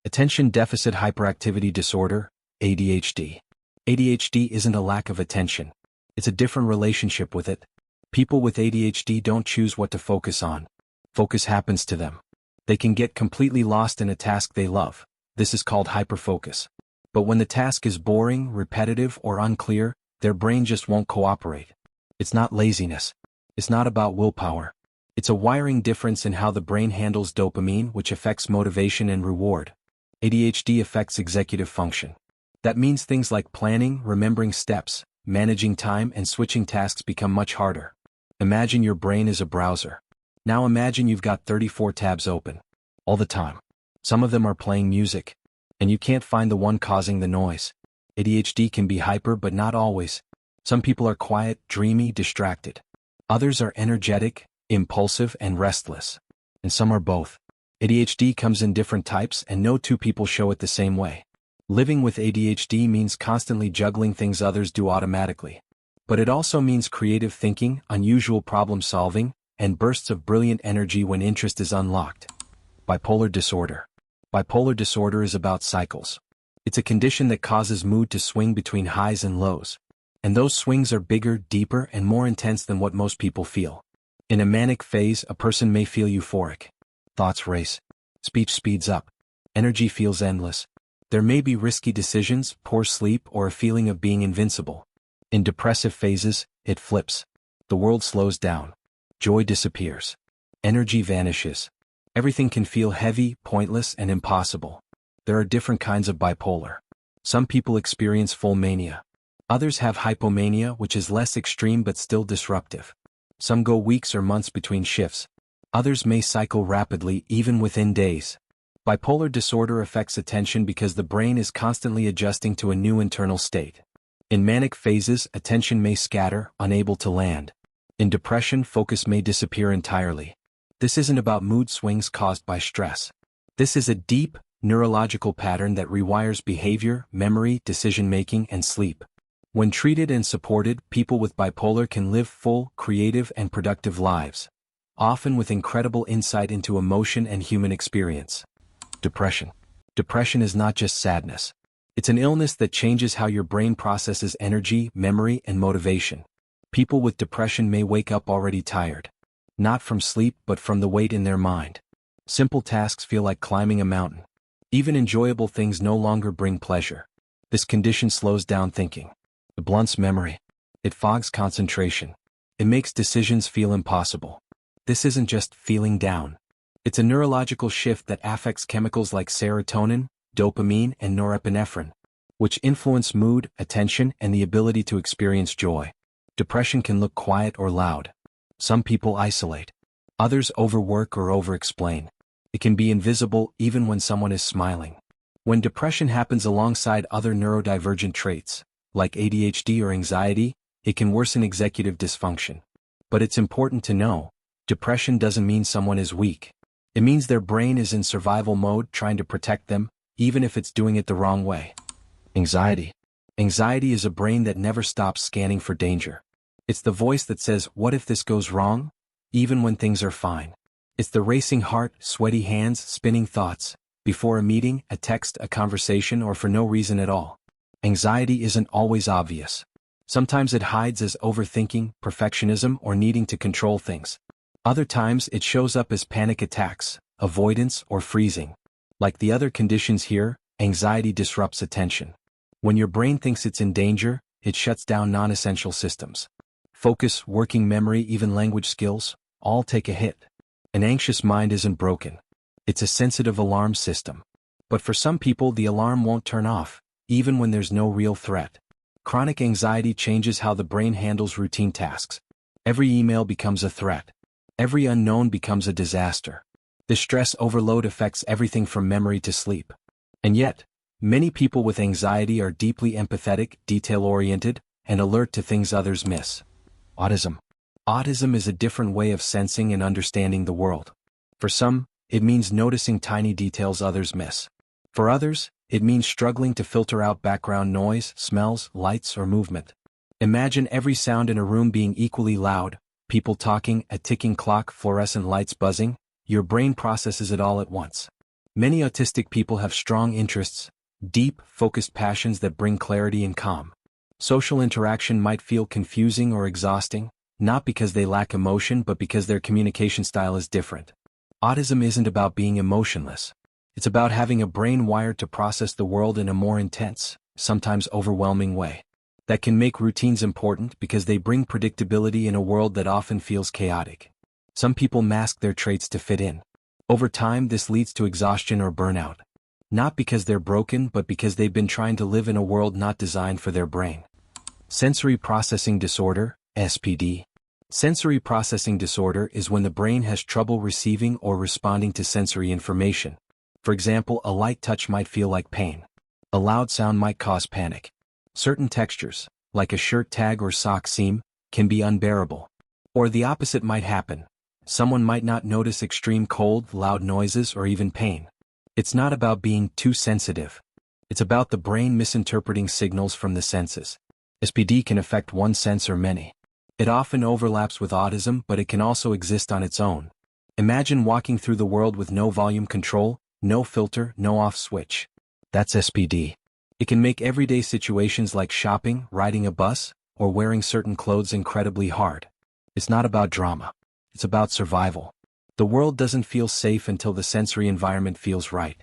Attention Deficit Hyperactivity Disorder, ADHD. ADHD isn't a lack of attention. It's a different relationship with it. People with ADHD don't choose what to focus on. Focus happens to them. They can get completely lost in a task they love. This is called hyperfocus. But when the task is boring, repetitive, or unclear, their brain just won't cooperate. It's not laziness. It's not about willpower. It's a wiring difference in how the brain handles dopamine, which affects motivation and reward. ADHD affects executive function. That means things like planning, remembering steps, managing time, and switching tasks become much harder. Imagine your brain is a browser. Now imagine you've got 34 tabs open. All the time. Some of them are playing music. And you can't find the one causing the noise. ADHD can be hyper but not always. Some people are quiet, dreamy, distracted. Others are energetic, impulsive, and restless. And some are both. ADHD comes in different types and no two people show it the same way. Living with ADHD means constantly juggling things others do automatically. But it also means creative thinking, unusual problem solving, and bursts of brilliant energy when interest is unlocked. Bipolar disorder. Bipolar disorder is about cycles. It's a condition that causes mood to swing between highs and lows. And those swings are bigger, deeper, and more intense than what most people feel. In a manic phase, a person may feel euphoric. Thoughts race. Speech speeds up. Energy feels endless. There may be risky decisions, poor sleep, or a feeling of being invincible. In depressive phases, it flips. The world slows down. Joy disappears. Energy vanishes. Everything can feel heavy, pointless, and impossible. There are different kinds of bipolar. Some people experience full mania. Others have hypomania, which is less extreme but still disruptive. Some go weeks or months between shifts. Others may cycle rapidly, even within days. Bipolar disorder affects attention because the brain is constantly adjusting to a new internal state. In manic phases, attention may scatter, unable to land. In depression, focus may disappear entirely. This isn't about mood swings caused by stress. This is a deep, neurological pattern that rewires behavior, memory, decision-making, and sleep. When treated and supported, people with bipolar can live full, creative, and productive lives, often with incredible insight into emotion and human experience. Depression. Depression is not just sadness. It's an illness that changes how your brain processes energy, memory, and motivation. People with depression may wake up already tired. Not from sleep but from the weight in their mind. Simple tasks feel like climbing a mountain. Even enjoyable things no longer bring pleasure. This condition slows down thinking. It blunts memory. It fogs concentration. It makes decisions feel impossible. This isn't just feeling down. It's a neurological shift that affects chemicals like serotonin, dopamine, and norepinephrine, which influence mood, attention, and the ability to experience joy. Depression can look quiet or loud. Some people isolate. Others overwork or over-explain. It can be invisible even when someone is smiling. When depression happens alongside other neurodivergent traits, like ADHD or anxiety, it can worsen executive dysfunction. But it's important to know, depression doesn't mean someone is weak. It means their brain is in survival mode trying to protect them, even if it's doing it the wrong way. Anxiety. Anxiety is a brain that never stops scanning for danger. It's the voice that says, "What if this goes wrong?" even when things are fine. It's the racing heart, sweaty hands, spinning thoughts, before a meeting, a text, a conversation, or for no reason at all. Anxiety isn't always obvious. Sometimes it hides as overthinking, perfectionism, or needing to control things. Other times it shows up as panic attacks, avoidance, or freezing. Like the other conditions here, anxiety disrupts attention. When your brain thinks it's in danger, it shuts down non-essential systems. Focus, working memory, even language skills, all take a hit. An anxious mind isn't broken. It's a sensitive alarm system. But for some people, the alarm won't turn off, even when there's no real threat. Chronic anxiety changes how the brain handles routine tasks. Every email becomes a threat. Every unknown becomes a disaster. This stress overload affects everything from memory to sleep. And yet, many people with anxiety are deeply empathetic, detail-oriented, and alert to things others miss. Autism. Autism is a different way of sensing and understanding the world. For some, it means noticing tiny details others miss. For others, it means struggling to filter out background noise, smells, lights, or movement. Imagine every sound in a room being equally loud, people talking, a ticking clock, fluorescent lights buzzing. Your brain processes it all at once. Many autistic people have strong interests, deep, focused passions that bring clarity and calm. Social interaction might feel confusing or exhausting, not because they lack emotion but because their communication style is different. Autism isn't about being emotionless. It's about having a brain wired to process the world in a more intense, sometimes overwhelming way. That can make routines important because they bring predictability in a world that often feels chaotic. Some people mask their traits to fit in. Over time, this leads to exhaustion or burnout. Not because they're broken but because they've been trying to live in a world not designed for their brain. Sensory processing disorder, SPD. Sensory processing disorder is when the brain has trouble receiving or responding to sensory information. For example, a light touch might feel like pain. A loud sound might cause panic. Certain textures, like a shirt tag or sock seam, can be unbearable. Or the opposite might happen. Someone might not notice extreme cold, loud noises, or even pain. It's not about being too sensitive. It's about the brain misinterpreting signals from the senses. SPD can affect one sense or many. It often overlaps with autism, but it can also exist on its own. Imagine walking through the world with no volume control, no filter, no off switch. That's SPD. It can make everyday situations like shopping, riding a bus, or wearing certain clothes incredibly hard. It's not about drama. It's about survival. The world doesn't feel safe until the sensory environment feels right.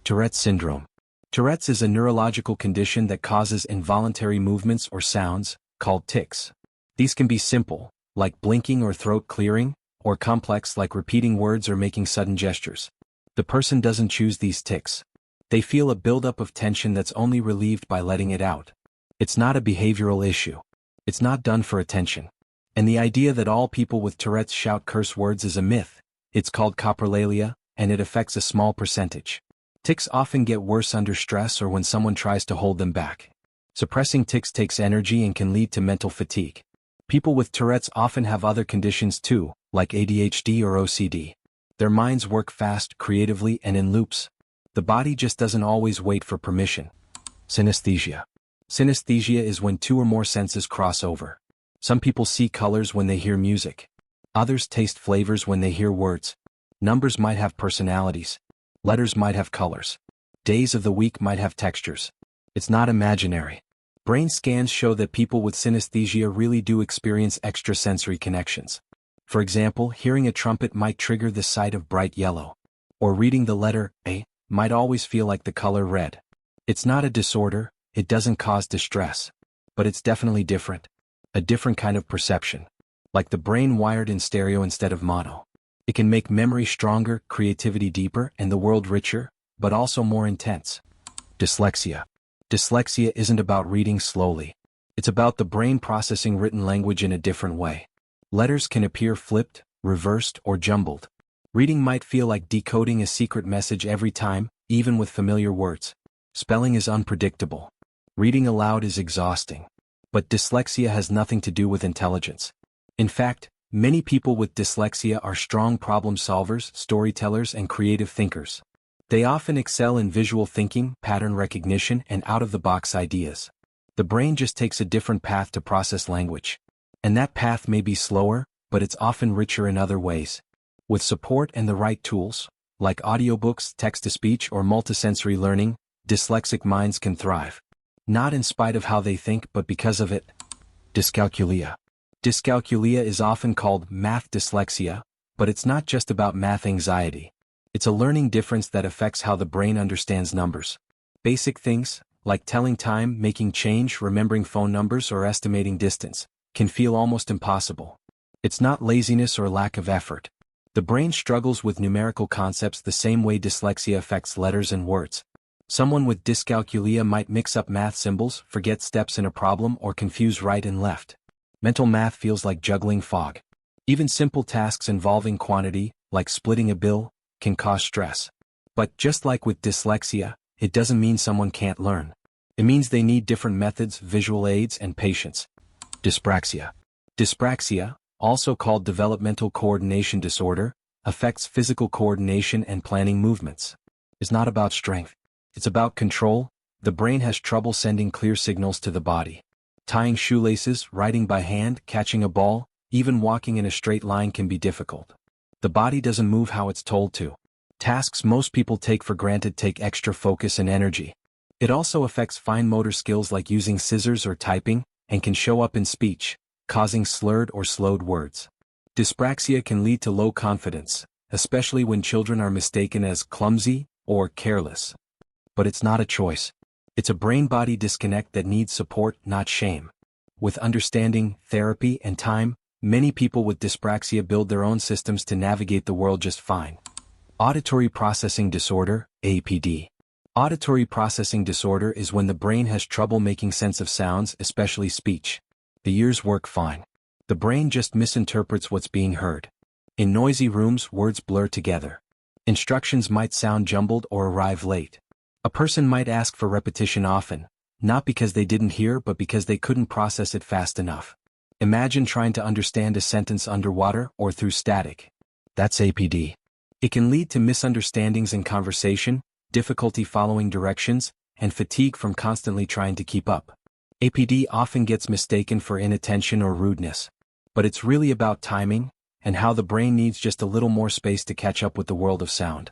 Tourettes Syndrome. Tourette's is a neurological condition that causes involuntary movements or sounds, called tics. These can be simple, like blinking or throat clearing, or complex like repeating words or making sudden gestures. The person doesn't choose these tics. They feel a buildup of tension that's only relieved by letting it out. It's not a behavioral issue. It's not done for attention. And the idea that all people with Tourette's shout curse words is a myth. It's called coprolalia, and it affects a small percentage. Tics often get worse under stress or when someone tries to hold them back. Suppressing tics takes energy and can lead to mental fatigue. People with Tourette's often have other conditions too, like ADHD or OCD. Their minds work fast, creatively, and in loops. The body just doesn't always wait for permission. Senesthesia. Synesthesia is when two or more senses cross over. Some people see colors when they hear music. Others taste flavors when they hear words. Numbers might have personalities. Letters might have colors. Days of the week might have textures. It's not imaginary. Brain scans show that people with synesthesia really do experience extrasensory connections. For example, hearing a trumpet might trigger the sight of bright yellow. Or reading the letter A might always feel like the color red. It's not a disorder, it doesn't cause distress. But it's definitely different. A different kind of perception. Like the brain wired in stereo instead of mono. It can make memory stronger, creativity deeper, and the world richer, but also more intense. Dyslexia. Dyslexia isn't about reading slowly. It's about the brain processing written language in a different way. Letters can appear flipped, reversed, or jumbled. Reading might feel like decoding a secret message every time, even with familiar words. Spelling is unpredictable. Reading aloud is exhausting. But dyslexia has nothing to do with intelligence. In fact, many people with dyslexia are strong problem solvers, storytellers, and creative thinkers. They often excel in visual thinking, pattern recognition, and out-of-the-box ideas. The brain just takes a different path to process language. And that path may be slower, but it's often richer in other ways. With support and the right tools, like audiobooks, text-to-speech, or multisensory learning, dyslexic minds can thrive. Not in spite of how they think, but because of it. Discalcula. Discalcula is often called math dyslexia, but it's not just about math anxiety. It's a learning difference that affects how the brain understands numbers. Basic things, like telling time, making change, remembering phone numbers, or estimating distance, can feel almost impossible. It's not laziness or lack of effort. The brain struggles with numerical concepts the same way dyslexia affects letters and words. Someone with dyscalculia might mix up math symbols, forget steps in a problem, or confuse right and left. Mental math feels like juggling fog. Even simple tasks involving quantity, like splitting a bill, can cause stress. But just like with dyslexia, it doesn't mean someone can't learn. It means they need different methods, visual aids, and patience. Dyspraxia. Dyspraxia, also called developmental coordination disorder, affects physical coordination and planning movements. It's not about strength. It's about control. The brain has trouble sending clear signals to the body. Tying shoelaces, writing by hand, catching a ball, even walking in a straight line can be difficult. The body doesn't move how it's told to. Tasks most people take for granted take extra focus and energy. It also affects fine motor skills like using scissors or typing, and can show up in speech, causing slurred or slowed words. Dyspraxia can lead to low confidence, especially when children are mistaken as clumsy or careless. But it's not a choice. It's a brain-body disconnect that needs support, not shame. With understanding, therapy, and time, many people with dyspraxia build their own systems to navigate the world just fine. Auditory processing disorder, APD. Auditory processing disorder is when the brain has trouble making sense of sounds, especially speech. The ears work fine. The brain just misinterprets what's being heard. In noisy rooms, words blur together. Instructions might sound jumbled or arrive late. A person might ask for repetition often, not because they didn't hear but because they couldn't process it fast enough. Imagine trying to understand a sentence underwater or through static. That's APD. It can lead to misunderstandings in conversation, difficulty following directions, and fatigue from constantly trying to keep up. APD often gets mistaken for inattention or rudeness. But it's really about timing, and how the brain needs just a little more space to catch up with the world of sound.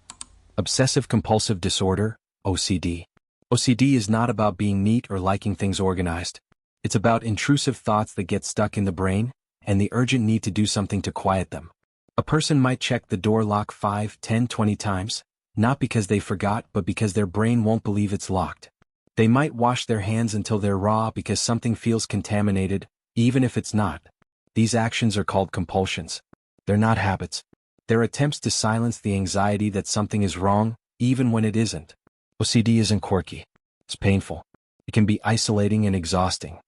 Obsessive-compulsive disorder, OCD. OCD is not about being neat or liking things organized. It's about intrusive thoughts that get stuck in the brain, and the urgent need to do something to quiet them. A person might check the door lock 5, 10, 20 times, not because they forgot but because their brain won't believe it's locked. They might wash their hands until they're raw because something feels contaminated, even if it's not. These actions are called compulsions. They're not habits. They're attempts to silence the anxiety that something is wrong, even when it isn't. OCD isn't quirky. It's painful. It can be isolating and exhausting.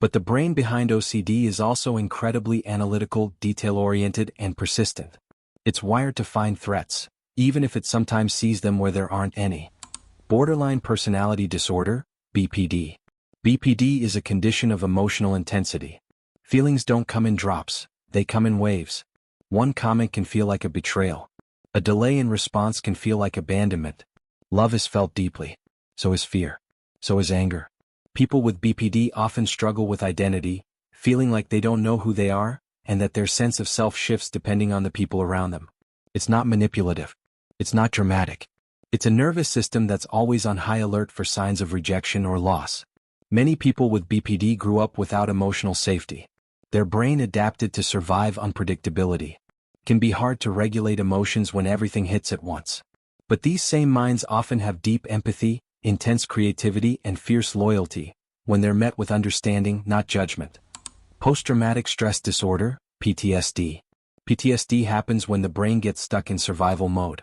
But the brain behind OCD is also incredibly analytical, detail-oriented, and persistent. It's wired to find threats, even if it sometimes sees them where there aren't any. Borderline personality disorder, BPD. BPD is a condition of emotional intensity. Feelings don't come in drops, they come in waves. One comment can feel like a betrayal. A delay in response can feel like abandonment. Love is felt deeply. So is fear. So is anger. People with BPD often struggle with identity, feeling like they don't know who they are, and that their sense of self shifts depending on the people around them. It's not manipulative. It's not dramatic. It's a nervous system that's always on high alert for signs of rejection or loss. Many people with BPD grew up without emotional safety. Their brain adapted to survive unpredictability. It can be hard to regulate emotions when everything hits at once. But these same minds often have deep empathy, intense creativity, and fierce loyalty, when they're met with understanding, not judgment. Post-traumatic stress disorder, PTSD. PTSD happens when the brain gets stuck in survival mode.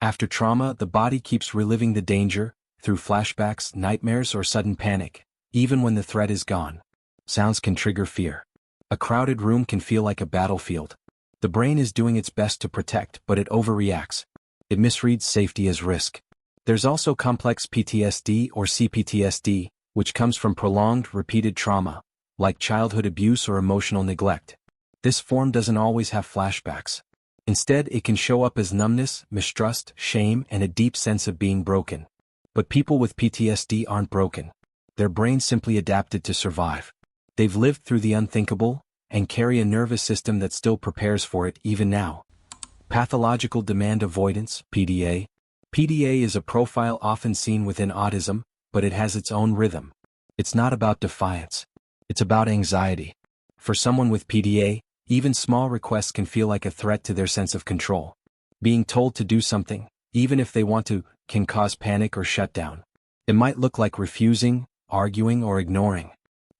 After trauma, the body keeps reliving the danger, through flashbacks, nightmares, or sudden panic, even when the threat is gone. Sounds can trigger fear. A crowded room can feel like a battlefield. The brain is doing its best to protect, but it overreacts. It misreads safety as risk. There's also complex PTSD or CPTSD, which comes from prolonged, repeated trauma, like childhood abuse or emotional neglect. This form doesn't always have flashbacks. Instead, it can show up as numbness, mistrust, shame, and a deep sense of being broken. But people with PTSD aren't broken. Their brains simply adapted to survive. They've lived through the unthinkable, and carry a nervous system that still prepares for it even now. Pathological demand avoidance, PDA. PDA is a profile often seen within autism, but it has its own rhythm. It's not about defiance. It's about anxiety. For someone with PDA, even small requests can feel like a threat to their sense of control. Being told to do something, even if they want to, can cause panic or shutdown. It might look like refusing, arguing, or ignoring.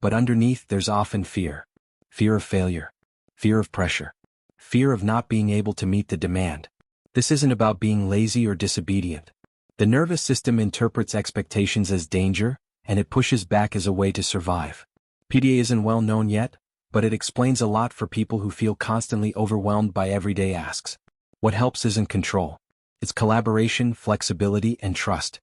But underneath there's often fear. Fear of failure. Fear of pressure. Fear of not being able to meet the demand. This isn't about being lazy or disobedient. The nervous system interprets expectations as danger, and it pushes back as a way to survive. PDA isn't well known yet, but it explains a lot for people who feel constantly overwhelmed by everyday asks. What helps isn't control. It's collaboration, flexibility, and trust.